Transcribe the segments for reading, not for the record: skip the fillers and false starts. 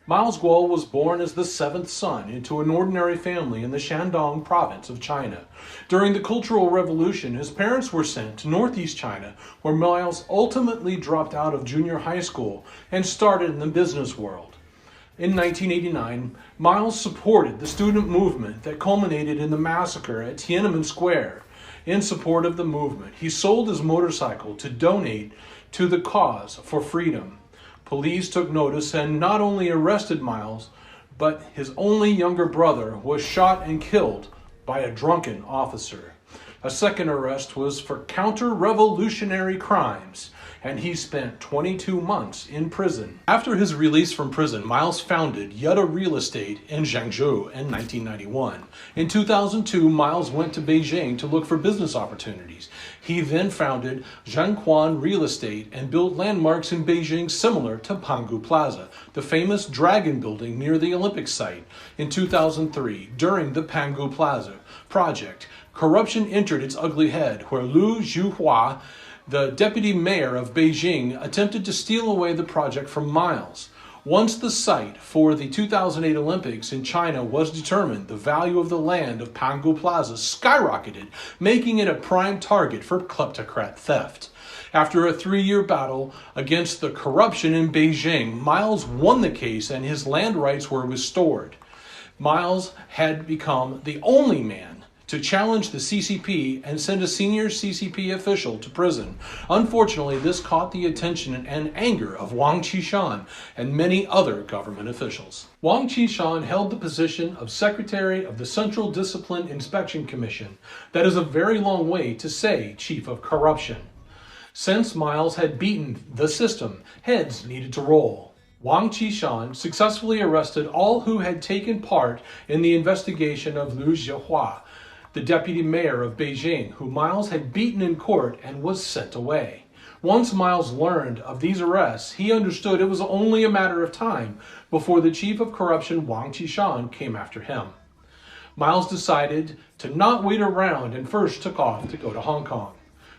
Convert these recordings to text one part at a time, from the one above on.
Miles Guo was born as the seventh son into an ordinary family in the Shandong province of China. During the Cultural Revolution, his parents were sent to northeast China, where Miles ultimately dropped out of junior high school and started in the business world. In 1989, Miles supported the student movement that culminated in the massacre at Tiananmen Square. In support of the movement, he sold his motorcycle to donate to the cause for freedom. Police took notice and not only arrested Miles, but his only younger brother was shot and killed by a drunken officer. A second arrest was for counter-revolutionary crimes, and he spent 22 months in prison. After his release from prison, Miles founded Yetta Real Estate in Zhengzhou in 1991. In 2002, Miles went to Beijing to look for business opportunities. He then founded Zhangquan Real Estate and built landmarks in Beijing similar to Pangu Plaza, the famous dragon building near the Olympic site. In 2003, during the Pangu Plaza project, corruption entered its ugly head, where Liu Zhuhua, the deputy mayor of Beijing, attempted to steal away the project from Miles. Once the site for the 2008 Olympics in China was determined, the value of the land of Pangu Plaza skyrocketed, making it a prime target for kleptocrat theft. After a 3-year battle against the corruption in Beijing, Miles won the case and his land rights were restored. Miles had become the only man to challenge the CCP and send a senior CCP official to prison. Unfortunately, this caught the attention and anger of Wang Qishan and many other government officials. Wang Qishan held the position of Secretary of the Central Discipline Inspection Commission. That is a very long way to say Chief of Corruption. Since Miles had beaten the system, heads needed to roll. Wang Qishan successfully arrested all who had taken part in the investigation of Liu Zhuhua, the deputy mayor of Beijing, who Miles had beaten in court and was sent away. Once Miles learned of these arrests, he understood it was only a matter of time before the chief of corruption, Wang Qishan, came after him. Miles decided to not wait around and first took off to go to Hong Kong.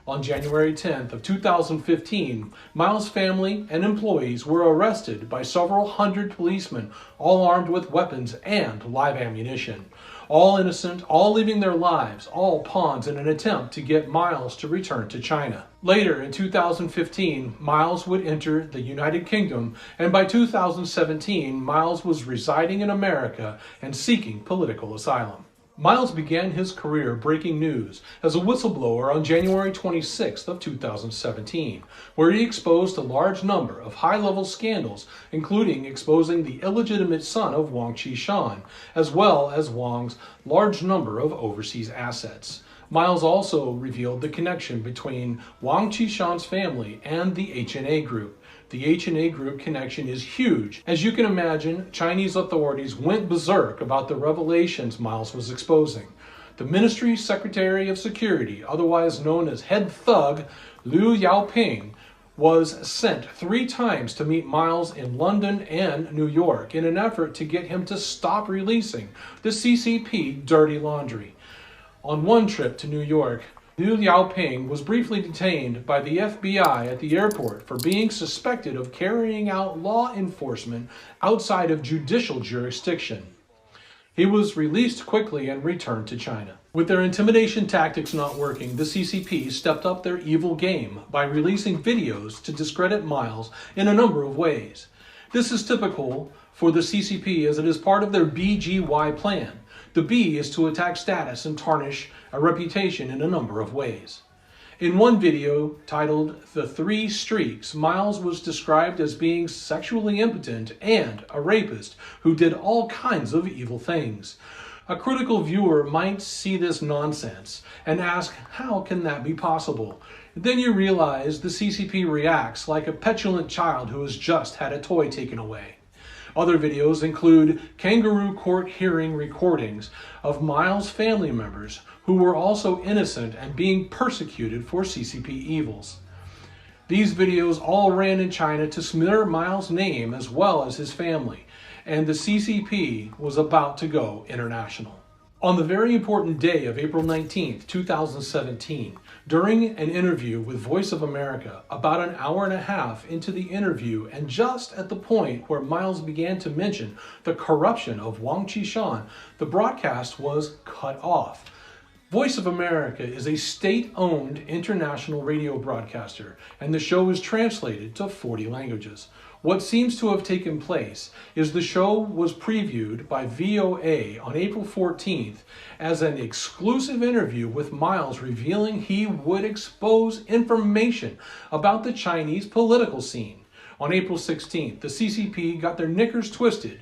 On January 10th of 2015, Miles' family and employees were arrested by several hundred policemen, all armed with weapons and live ammunition. All innocent, all leaving their lives, all pawns in an attempt to get Miles to return to China. Later in 2015, Miles would enter the United Kingdom, and by 2017, Miles was residing in America and seeking political asylum. Miles began his career breaking news as a whistleblower on January 26th of 2017, where he exposed a large number of high-level scandals, including exposing the illegitimate son of Wang Qishan, as well as Wang's large number of overseas assets. Miles also revealed the connection between Wang Qishan's family and the HNA Group. The HNA Group connection is huge. As you can imagine, Chinese authorities went berserk about the revelations Miles was exposing. The Ministry's Secretary of Security, otherwise known as head thug Liu Yaoping, was sent 3 times to meet Miles in London and New York in an effort to get him to stop releasing the CCP dirty laundry. On one trip to New York, Liu Yaoping was briefly detained by the FBI at the airport for being suspected of carrying out law enforcement outside of judicial jurisdiction. He was released quickly and returned to China. With their intimidation tactics not working, the CCP stepped up their evil game by releasing videos to discredit Miles in a number of ways. This is typical for the CCP as it is part of their BGY plan. The B is to attack status and tarnish a reputation in a number of ways. In one video titled The 3 Streaks, Miles was described as being sexually impotent and a rapist who did all kinds of evil things. A critical viewer might see this nonsense and ask, how can that be possible? Then you realize the CCP reacts like a petulant child who has just had a toy taken away. Other videos include kangaroo court hearing recordings of Miles' family members who were also innocent and being persecuted for CCP evils. These videos all ran in China to smear Miles' name as well as his family, and the CCP was about to go international. On the very important day of April 19th, 2017, during an interview with Voice of America, about an hour and a half into the interview and just at the point where Miles began to mention the corruption of Wang Qishan, the broadcast was cut off. Voice of America is a state-owned international radio broadcaster, and the show is translated to 40 languages. What seems to have taken place is the show was previewed by VOA on April 14th as an exclusive interview with Miles revealing he would expose information about the Chinese political scene. On April 16th, the CCP got their knickers twisted,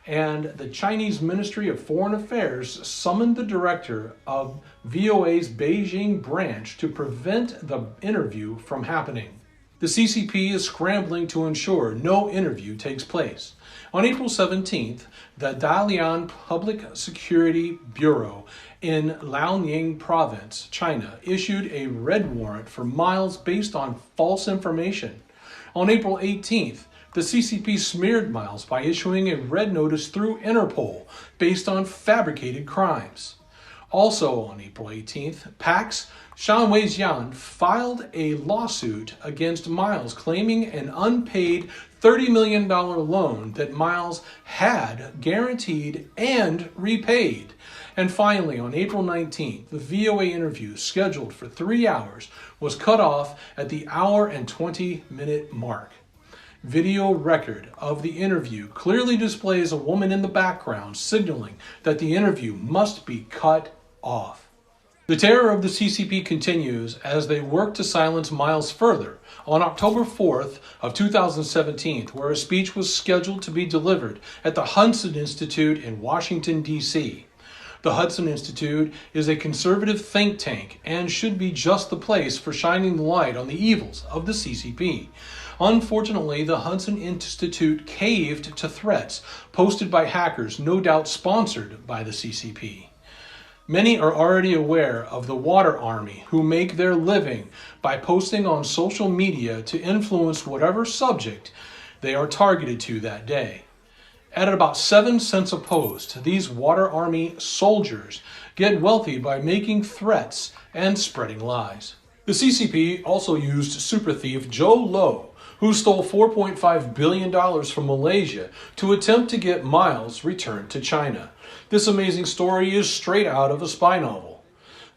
and the Chinese Ministry of Foreign Affairs summoned the director of VOA's Beijing branch to prevent the interview from happening. The CCP is scrambling to ensure no interview takes place. On April 17th, the Dalian Public Security Bureau in Liaoning Province, China, issued a red warrant for Miles based on false information. On April 18th, the CCP smeared Miles by issuing a red notice through Interpol based on fabricated crimes. Also on April 18th, Pax Shanweijian filed a lawsuit against Miles claiming an unpaid $30 million loan that Miles had guaranteed and repaid. And finally, on April 19th, the VOA interview scheduled for 3 hours was cut off at the hour and 20-minute mark. Video record of the interview clearly displays a woman in the background signaling that the interview must be cut off. The terror of the CCP continues as they work to silence Miles further. On October 4th of 2017, where a speech was scheduled to be delivered at the Hudson Institute in Washington, D.C. The Hudson Institute is a conservative think tank and should be just the place for shining the light on the evils of the CCP. Unfortunately, the Hudson Institute caved to threats posted by hackers, no doubt sponsored by the CCP. Many are already aware of the Water Army, who make their living by posting on social media to influence whatever subject they are targeted to that day. At about 7 cents a post, these Water Army soldiers get wealthy by making threats and spreading lies. The CCP also used super thief Joe Low, who stole $4.5 billion from Malaysia, to attempt to get Miles returned to China. This amazing story is straight out of a spy novel.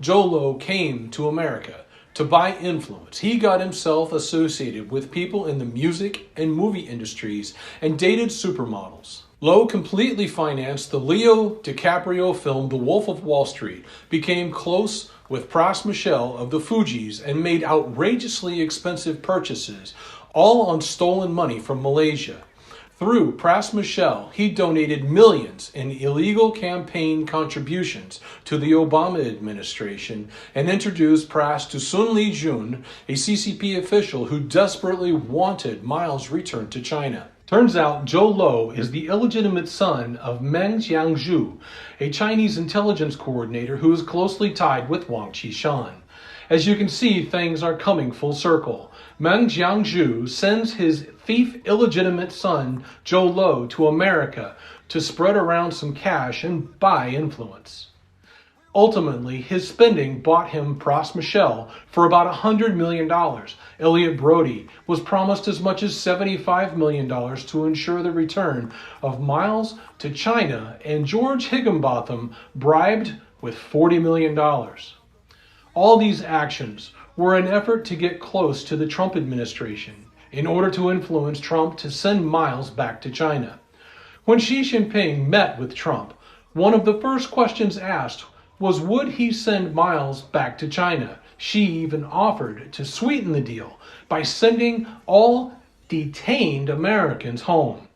Joe Low came to America to buy influence. He got himself associated with people in the music and movie industries and dated supermodels. Low completely financed the Leo DiCaprio film The Wolf of Wall Street, became close with Pras Michel of the Fugees, and made outrageously expensive purchases, all on stolen money from Malaysia. Through Pras Michel, he donated millions in illegal campaign contributions to the Obama administration and introduced Pras to Sun Lijun, a CCP official who desperately wanted Miles' return to China. Turns out Joe Low is the illegitimate son of Meng Jiangzhu, a Chinese intelligence coordinator who is closely tied with Wang Qishan. As you can see, things are coming full circle. Meng Jiangzhu sends his thief illegitimate son, Joe Low, to America to spread around some cash and buy influence. Ultimately, his spending bought him Pras Michel for about $100 million. Elliot Brody was promised as much as $75 million to ensure the return of Miles to China, and George Higginbotham bribed with $40 million. All these actions were an effort to get close to the Trump administration in order to influence Trump to send Miles back to China. When Xi Jinping met with Trump, one of the first questions asked was would he send Miles back to China. Xi even offered to sweeten the deal by sending all detained Americans home.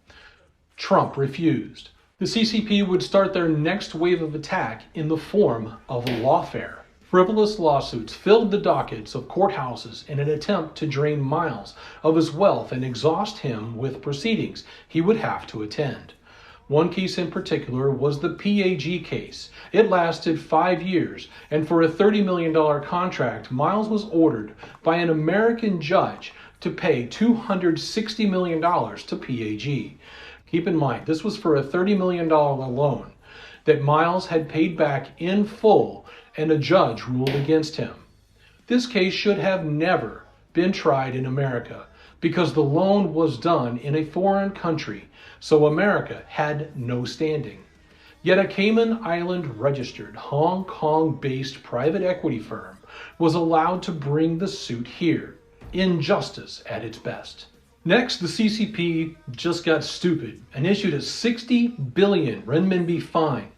Trump refused. The CCP would start their next wave of attack in the form of lawfare. Frivolous lawsuits filled the dockets of courthouses in an attempt to drain Miles of his wealth and exhaust him with proceedings he would have to attend. One case in particular was the PAG case. It lasted 5 years, and for a $30 million contract, Miles was ordered by an American judge to pay $260 million to PAG. Keep in mind, this was for a $30 million loan. that Miles had paid back in full, and a judge ruled against him. This case should have never been tried in America because the loan was done in a foreign country, so America had no standing. Yet a Cayman Island-registered, Hong Kong-based private equity firm was allowed to bring the suit here. Injustice at its best. Next, the CCP just got stupid and issued a 60 billion renminbi fine.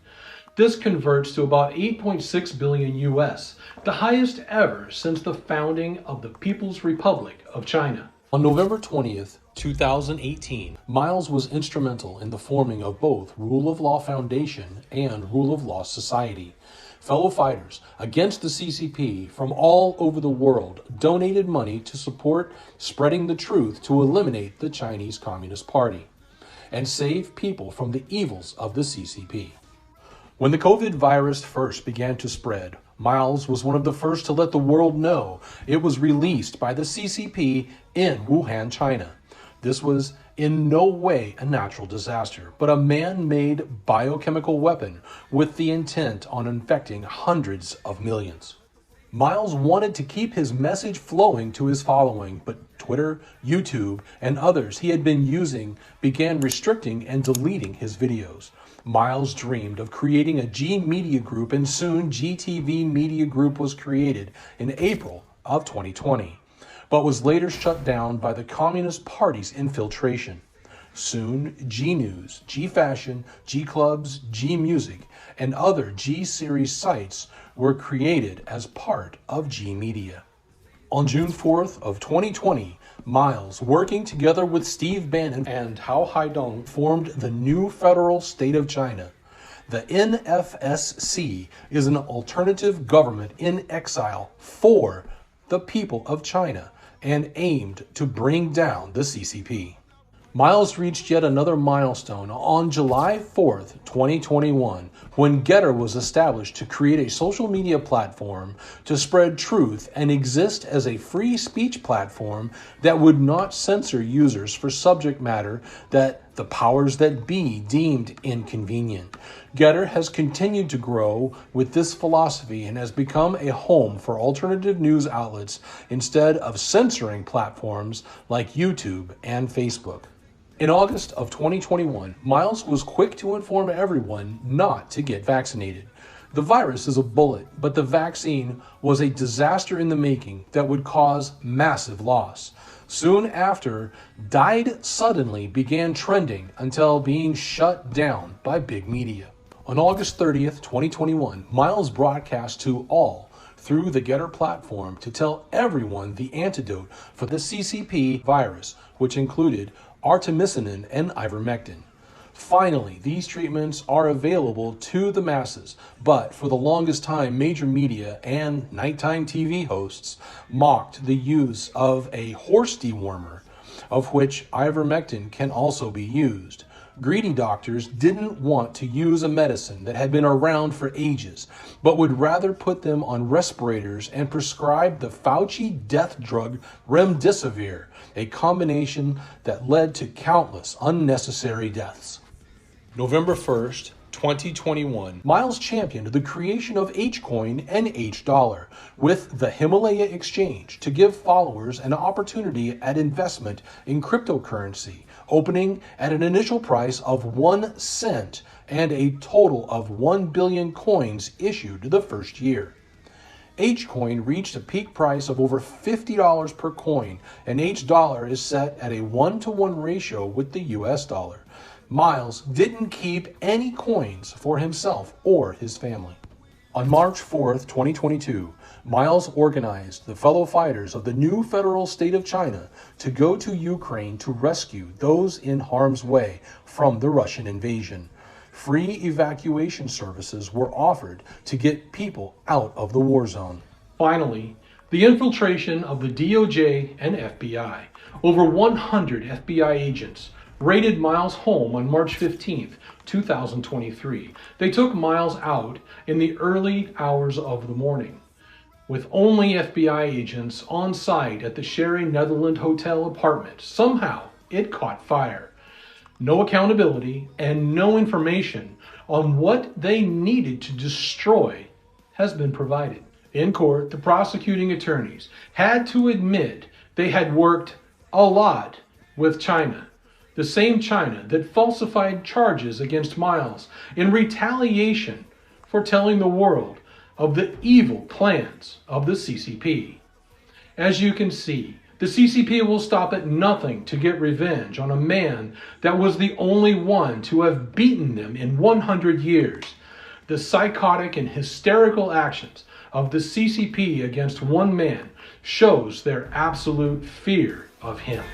This converts to about 8.6 billion US, the highest ever since the founding of the People's Republic of China. On November 20th, 2018, Miles was instrumental in the forming of both Rule of Law Foundation and Rule of Law Society. Fellow fighters against the CCP from all over the world donated money to support spreading the truth to eliminate the Chinese Communist Party and save people from the evils of the CCP. When the COVID virus first began to spread, Miles was one of the first to let the world know it was released by the CCP in Wuhan, China. This was in no way a natural disaster, but a man-made biochemical weapon with the intent on infecting hundreds of millions. Miles wanted to keep his message flowing to his following, but Twitter, YouTube, and others he had been using began restricting and deleting his videos. Miles dreamed of creating a G Media Group, and soon GTV Media Group was created in April of 2020, but was later shut down by the Communist Party's infiltration. Soon, G News, G Fashion, G Clubs, G Music, and other G Series sites were created as part of G Media. On June 4th of 2020, Miles, working together with Steve Bannon and Hao Haidong, formed the new federal state of China. The NFSC is an alternative government in exile for the people of China and aimed to bring down the CCP. Miles reached yet another milestone on July 4th, 2021, when Getter was established to create a social media platform to spread truth and exist as a free speech platform that would not censor users for subject matter that the powers that be deemed inconvenient. Getter has continued to grow with this philosophy and has become a home for alternative news outlets instead of censoring platforms like YouTube and Facebook. In August of 2021, Miles was quick to inform everyone not to get vaccinated. The virus is a bullet, but the vaccine was a disaster in the making that would cause massive loss. Soon after, died suddenly began trending until being shut down by big media. On August 30th, 2021, Miles broadcast to all through the Getter platform to tell everyone the antidote for the CCP virus, which included artemisinin and ivermectin. Finally, these treatments are available to the masses, but for the longest time, major media and nighttime TV hosts mocked the use of a horse dewormer, of which ivermectin can also be used. Greedy doctors didn't want to use a medicine that had been around for ages, but would rather put them on respirators and prescribe the Fauci death drug remdesivir, a combination that led to countless unnecessary deaths. November 1st, 2021, Miles championed the creation of H-Coin and H-Dollar with the Himalaya Exchange to give followers an opportunity at investment in cryptocurrency, opening at an initial price of 1 cent and a total of 1 billion coins issued the first year. H-Coin reached a peak price of over $50 per coin, and H-Dollar is set at a 1-to-1 ratio with the US dollar. Miles didn't keep any coins for himself or his family. On March 4th, 2022, Miles organized the fellow fighters of the new federal state of China to go to Ukraine to rescue those in harm's way from the Russian invasion. Free evacuation services were offered to get people out of the war zone. Finally, the infiltration of the DOJ and FBI. Over 100 FBI agents raided Miles' home on March 15th, 2023. They took Miles out in the early hours of the morning. With only FBI agents on site at the Sherry Netherland Hotel apartment, somehow it caught fire. no accountability, and no information on what they needed to destroy has been provided. In court, the prosecuting attorneys had to admit they had worked a lot with China, the same China that falsified charges against Miles in retaliation for telling the world of the evil plans of the CCP. As you can see, the CCP will stop at nothing to get revenge on a man that was the only one to have beaten them in 100 years. The psychotic and hysterical actions of the CCP against one man shows their absolute fear of him.